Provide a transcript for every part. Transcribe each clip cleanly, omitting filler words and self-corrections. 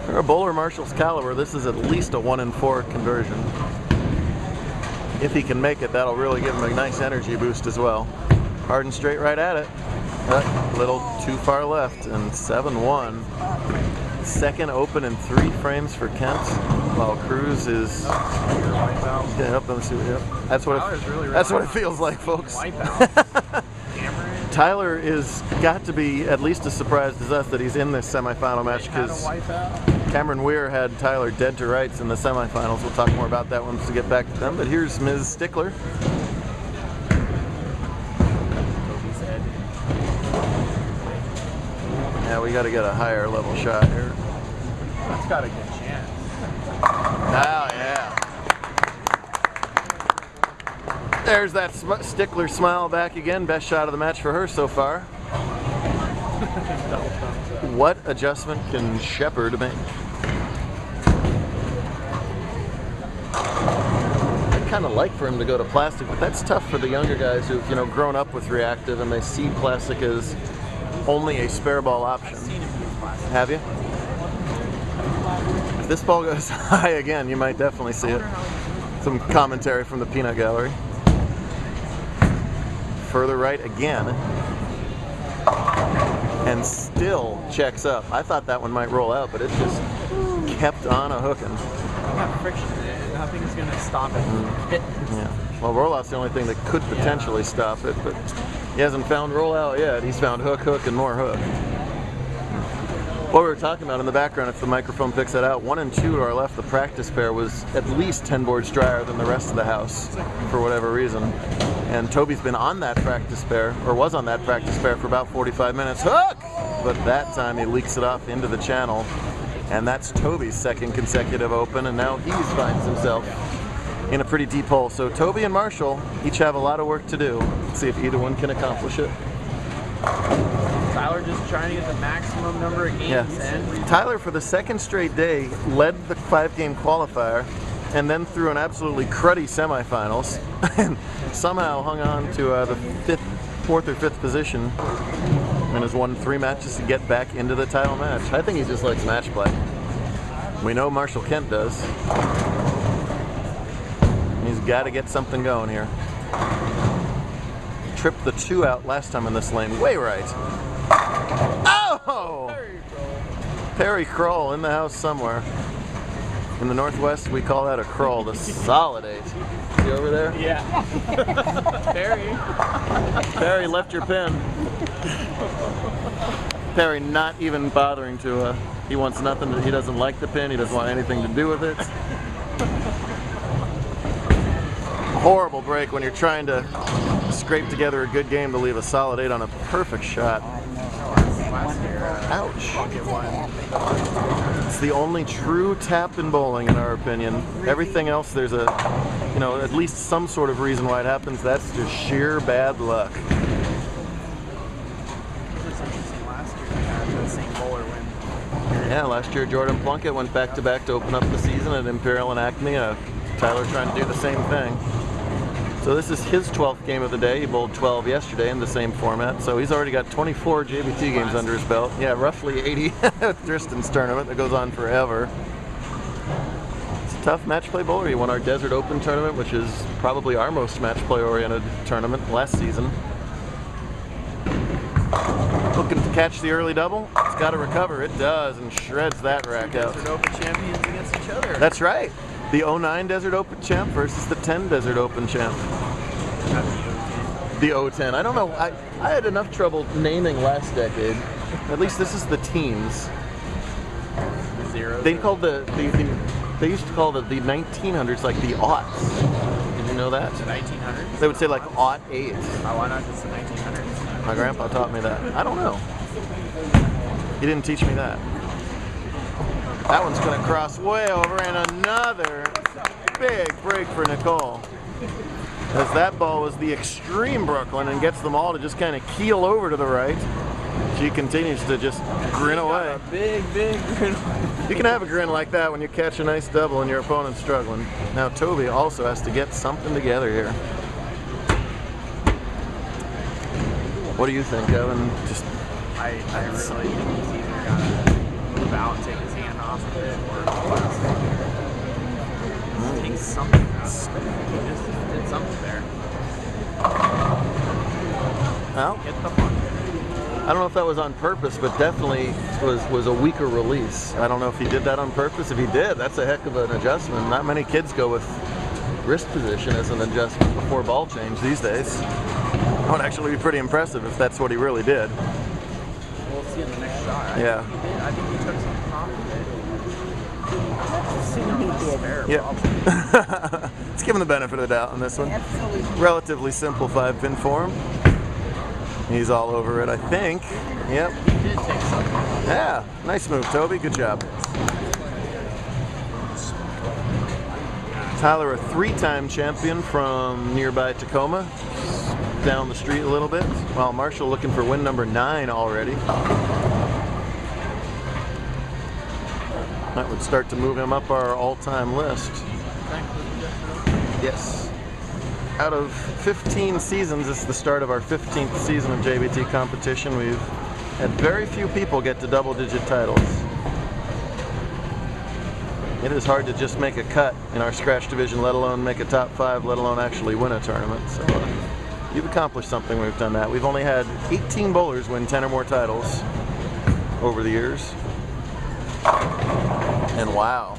For a bowler Marshall's caliber, this is at least a 1 in 4 conversion. If he can make it, that'll really give him a nice energy boost as well. Hard and straight right at it. A little too far left, and 7-1. Second open in 3 frames for Kent, while Cruz is. Yep, that's what it feels like, folks. Tyler is got to be at least as surprised as us that he's in this semifinal match, because Cameron Weir had Tyler dead to rights in the semifinals. We'll talk more about that once we get back to them. But here's Ms. Stickler. Yeah, we got to get a higher level shot here. That's got a good chance. Oh, yeah. There's that Stickler smile back again. Best shot of the match for her so far. What adjustment can Shepard make? I'd kind of like for him to go to plastic, but that's tough for the younger guys who've, you know, grown up with reactive and they see plastic as only a spare ball option. Have you? If this ball goes high again, you might definitely see it. Some commentary from the peanut gallery. Further right again. And still checks up. I thought that one might roll out, but it just kept on a hooking. Got friction in it. Nothing is going to stop it. Yeah. Well, rollout's the only thing that could potentially stop it, but he hasn't found rollout yet. He's found hook, hook, and more hook. What we were talking about in the background, if the microphone picks that out, 1 and 2 to our left, the practice pair was at least 10 boards drier than the rest of the house for whatever reason. And Toby's been on that practice pair, or was on that practice pair for about 45 minutes. Hook! But that time he leaks it off into the channel. And that's Toby's second consecutive open, and now he finds himself in a pretty deep hole. So Toby and Marshall each have a lot of work to do. Let's see if either one can accomplish it. Tyler just trying to get the maximum number of games in. Tyler, for the second straight day, led the 5-game qualifier and then threw an absolutely cruddy semifinals and somehow hung on to the 4th or 5th position and has won 3 matches to get back into the title match. I think he just likes match play. We know Marshall Kent does. He's got to get something going here. Tripped the 2 out last time in this lane. Way right. Oh! Perry crawl in the house somewhere. In the Northwest, we call that a crawl, the solid 8. See over there? Yeah. Perry. Perry left your pin. Perry not even bothering to, he wants nothing, he doesn't like the pin, he doesn't want anything to do with it. Horrible break when you're trying to scrape together a good game to leave a solid 8 on a perfect shot. Ouch. It's the only true tap in bowling, in our opinion. Everything else, there's a, you know, at least some sort of reason why it happens. That's just sheer bad luck. Yeah, last year Jordan Plunkett went back-to-back to open up the season at Imperial and Acme. Tyler trying to do the same thing. So this is his 12th game of the day. He bowled 12 yesterday in the same format. So he's already got 24 JBT games under his belt. Yeah, roughly 80 at Tristan's tournament that goes on forever. It's a tough match play bowler. He won our Desert Open tournament, which is probably our most match play oriented tournament last season. Looking to catch the early double. It's got to recover. It does, and shreds that rack out. Desert Open champions against each other. That's right. The 09 Desert Open champ versus the 10 Desert Open champ. The 010. I don't know. I had enough trouble naming last decade. At least this is the teens. The zeros. They called they used to call the 1900s like the aughts. Did you know that? The 1900s? They would say like 08. Why not just the 1900s? My grandpa taught me that. I don't know. He didn't teach me that. That one's going to cross way over, and another big break for Nicole. As that ball was the extreme Brooklyn and gets them all to just kind of keel over to the right. She continues to just grin away. A big grin. You can have a grin like that when you catch a nice double and your opponent's struggling. Now Toby also has to get something together here. What do you think, Evan? I really think he's either got to move out and take his hand off, top of it or plastic. Take something out of it. He just did something there. Well, Get the fun. I don't know if that was on purpose, but definitely was a weaker release. I don't know if he did that on purpose. If he did, that's a heck of an adjustment. Not many kids go with wrist position as an adjustment before ball change these days. That would actually be pretty impressive if that's what he really did. We'll see in the next shot. Yeah. I think he took something off of it. Yeah. Let's give him the benefit of the doubt on this one. Absolutely. Relatively simple 5-pin form. He's all over it, I think. Yep. He did take something. Yeah. Nice move, Toby. Good job. Tyler, a 3-time champion from nearby Tacoma. Down the street a little bit. While Marshall looking for win number 9 already. That would start to move him up our all-time list. Yes. Out of 15 seasons, this is the start of our 15th season of JBT competition. We've had very few people get to double-digit titles. It is hard to just make a cut in our scratch division, let alone make a top 5, let alone actually win a tournament. So you've accomplished something when we've done that. We've only had 18 bowlers win 10 or more titles over the years. And wow.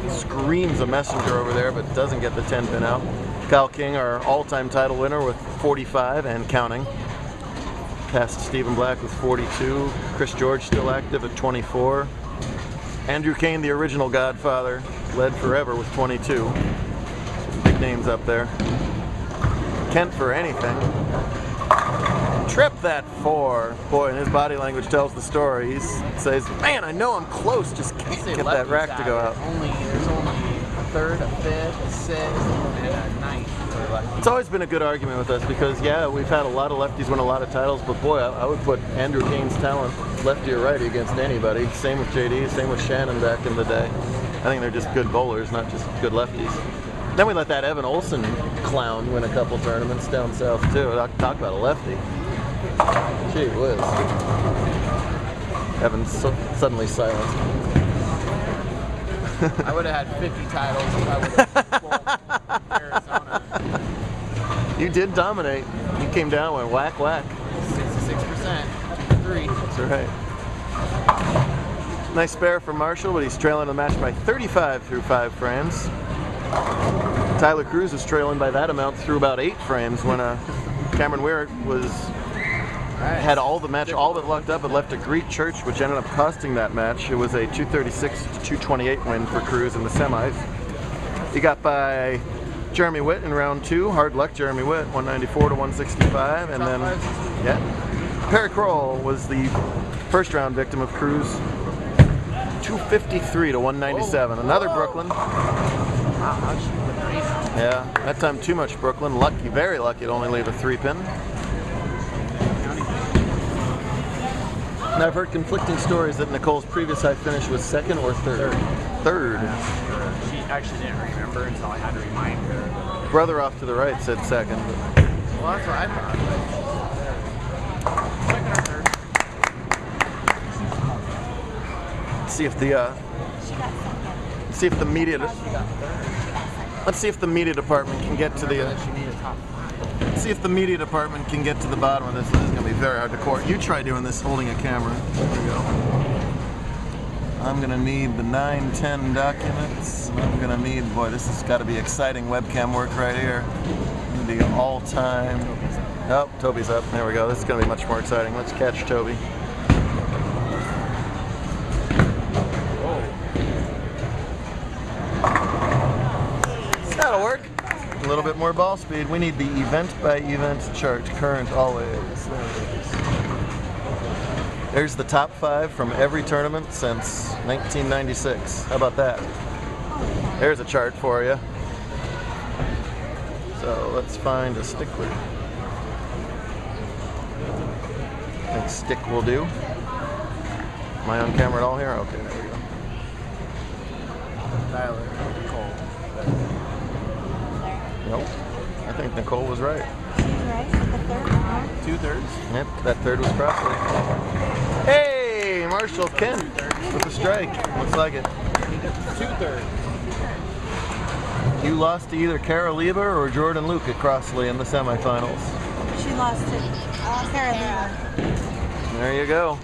Screams a messenger over there, but doesn't get the 10-pin out. Kyle King, our all-time title winner with 45 and counting. Past Stephen Black with 42. Chris George still active at 24. Andrew Kane, the original Godfather, led forever with 22. Big names up there. Kent for anything. Trip that 4. Boy, and his body language tells the story. He says, man, I know I'm close, just can't get that rack to go out. There's only a third, a fifth, a sixth, and a ninth. It's always been a good argument with us because, yeah, we've had a lot of lefties win a lot of titles, but boy, I would put Andrew Kane's talent lefty or righty against anybody. Same with JD, same with Shannon back in the day. I think they're just good bowlers, not just good lefties. Then we let that Evan Olson clown win a couple tournaments down south, too. Talk about a lefty. Gee whiz. Evan's suddenly silent. I would have had 50 titles if I would have Arizona. You did dominate. You came down with whack, whack. 66%, 3. That's right. Nice spare from Marshall, but he's trailing the match by 35 through 5 frames. Tyler Cruz is trailing by that amount through about 8 frames when Cameron Weir had all the match, all but lucked up, and left a Greek church, which ended up costing that match. It was a 236 to 228 win for Cruz in the semis. He got by Jeremy Witt in round 2. Hard luck, Jeremy Witt, 194 to 165, and then Perry Kroll was the first round victim of Cruz, 253 to 197. Another Brooklyn. Yeah, that time too much Brooklyn. Lucky, very lucky to only leave a 3-pin. Now I've heard conflicting stories that Nicole's previous high finish was 2nd or 3rd. 3rd. She actually didn't remember until I had to remind her. Brother off to the right said 2nd. Well, that's what I thought. But... See if the media. Let's see if the media department can get to the. See if the media department can get to the bottom of this. This is going to be very hard to court. You try doing this holding a camera. There we go. I'm going to need the 910 documents. I'm going to need, boy, this has got to be exciting webcam work right here. The all-time. Oh, Toby's up. There we go. This is going to be much more exciting. Let's catch Toby. That'll work. A little bit more ball speed. We need the event-by-event chart. Current always. There it is. There's the top 5 from every tournament since 1996. How about that? There's a chart for you. So let's find a Stickler. I think stick will do. Am I on camera at all here? Okay, there we go. Tyler, Nicole. Nope. I think Nicole was right. She's right. The 3rd round. 2/3. Yep, that 3rd was Crossley. Marshall. Ken with the strike. Looks like it. 2/3. You lost to either Kara Lieber or Jordan Luke at Crossley in the semifinals. She lost to Carolina. There you go.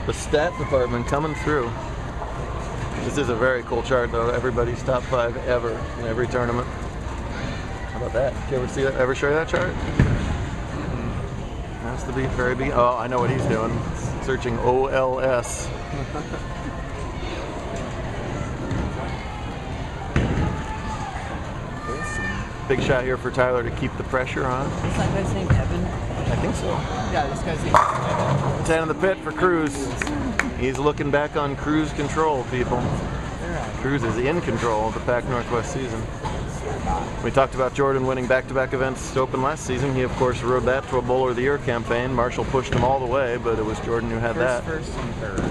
The stat department coming through. This is a very cool chart though. Everybody's top 5 ever in every tournament. How about that? Did you ever see that? Ever show you that chart? That's the very big. Oh, I know what he's doing. Searching OLS. Big shot here for Tyler to keep the pressure on. Is that guy's name Evan? I think so. Yeah, this guy's name is Evan. 10 in the pit for Cruz. He's looking back on cruise control, people. Cruz is in control of the Pac Northwest season. We talked about Jordan winning back-to-back events to open last season. He, of course, rode that to a Bowler of the Year campaign. Marshall pushed him all the way, but it was Jordan who had that. First and third.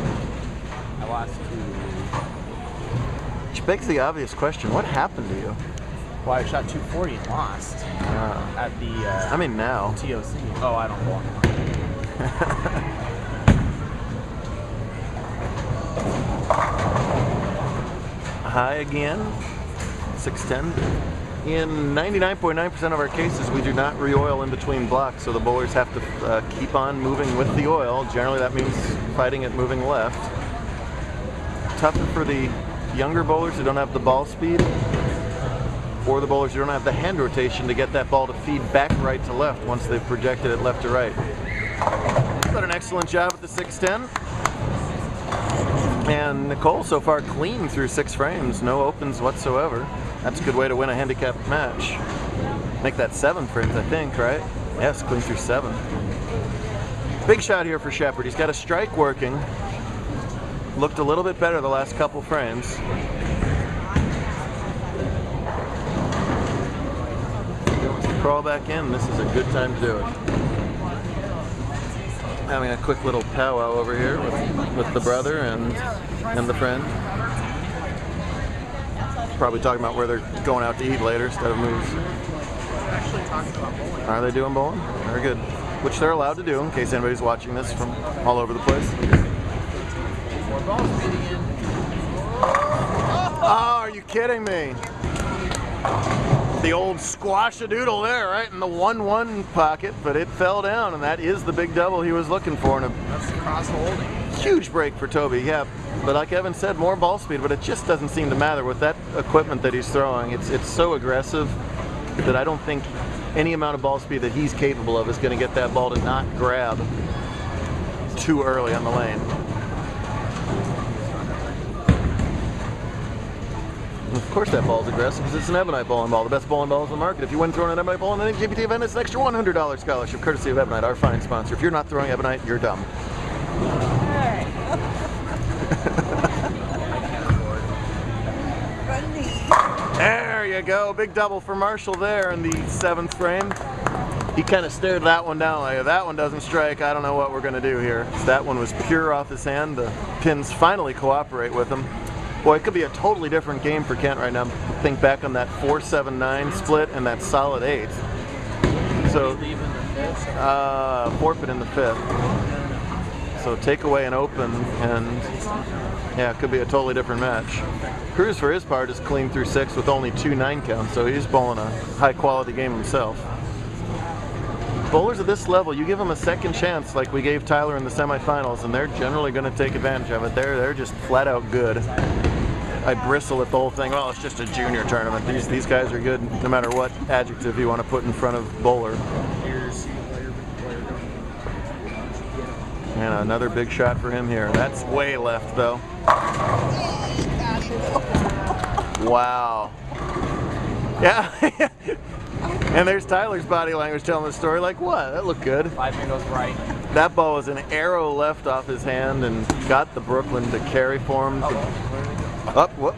I lost to... Which begs the obvious question, what happened to you? Well, I shot 240 and lost at the I mean now. TOC. Oh, I don't belong. High again, 610. In 99.9% of our cases, we do not re-oil in between blocks, so the bowlers have to keep on moving with the oil. Generally, that means fighting it moving left. Tougher for the younger bowlers who don't have the ball speed, or the bowlers who don't have the hand rotation to get that ball to feed back right to left once they've projected it left to right. But an excellent job at the 610. And Nicole so far clean through 6 frames, no opens whatsoever. That's a good way to win a handicap match. Make that 7 frames, I think, right? Yes, clean through 7. Big shot here for Shepard. He's got a strike working. Looked a little bit better the last couple frames. Crawl back in. This is a good time to do it. Having a quick little powwow over here with the brother and the friend. Probably talking about where they're going out to eat later instead of moves. Actually talking about bowling. Are they doing bowling? Very good. Which they're allowed to do in case anybody's watching this from all over the place. 4 balls beating in. Oh, are you kidding me? The old squash-a-doodle there, right in the 1-1 pocket, but it fell down, and that is the big double he was looking for. And That's the cross holding. huge break for Toby, yeah. But like Evan said, more ball speed, but it just doesn't seem to matter with that equipment that he's throwing. It's so aggressive that I don't think any amount of ball speed that he's capable of is going to get that ball to not grab too early on the lane. Of course that ball's aggressive because it's an Ebonite bowling ball, the best bowling balls in the market. If you win throwing an Ebonite ball in the JBT event, it's an extra $100 scholarship, courtesy of Ebonite, our fine sponsor. If you're not throwing Ebonite, you're dumb. There you go, big double for Marshall there in the 7th frame. He kind of stared that one down like, if that one doesn't strike, I don't know what we're going to do here. That one was pure off his hand. The pins finally cooperate with him. Boy, it could be a totally different game for Kent right now. Think back on that 4-7-9 split and that solid 8. So, forfeit in the 5th. So take away an open, and yeah, it could be a totally different match. Cruz, for his part, is clean through 6 with only 2 9 counts, so he's bowling a high-quality game himself. Bowlers at this level, you give them a second chance like we gave Tyler in the semifinals, and they're generally going to take advantage of it. They're just flat-out good. I bristle at the whole thing. Well, it's just a junior tournament. These guys are good no matter what adjective you want to put in front of bowler. And another big shot for him here. That's way left, though. Wow. Yeah. And there's Tyler's body language telling the story. Like, what? That looked good. 5 fingers right. That ball was an arrow left off his hand and got the Brooklyn to carry for him. Up, whoop.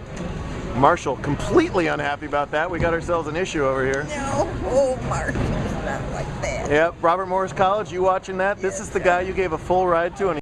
Marshall completely unhappy about that. We got ourselves an issue over here. No, oh, Marshall's not like that. Yep, Robert Morris College, you watching that? This is the guy you gave a full ride to, and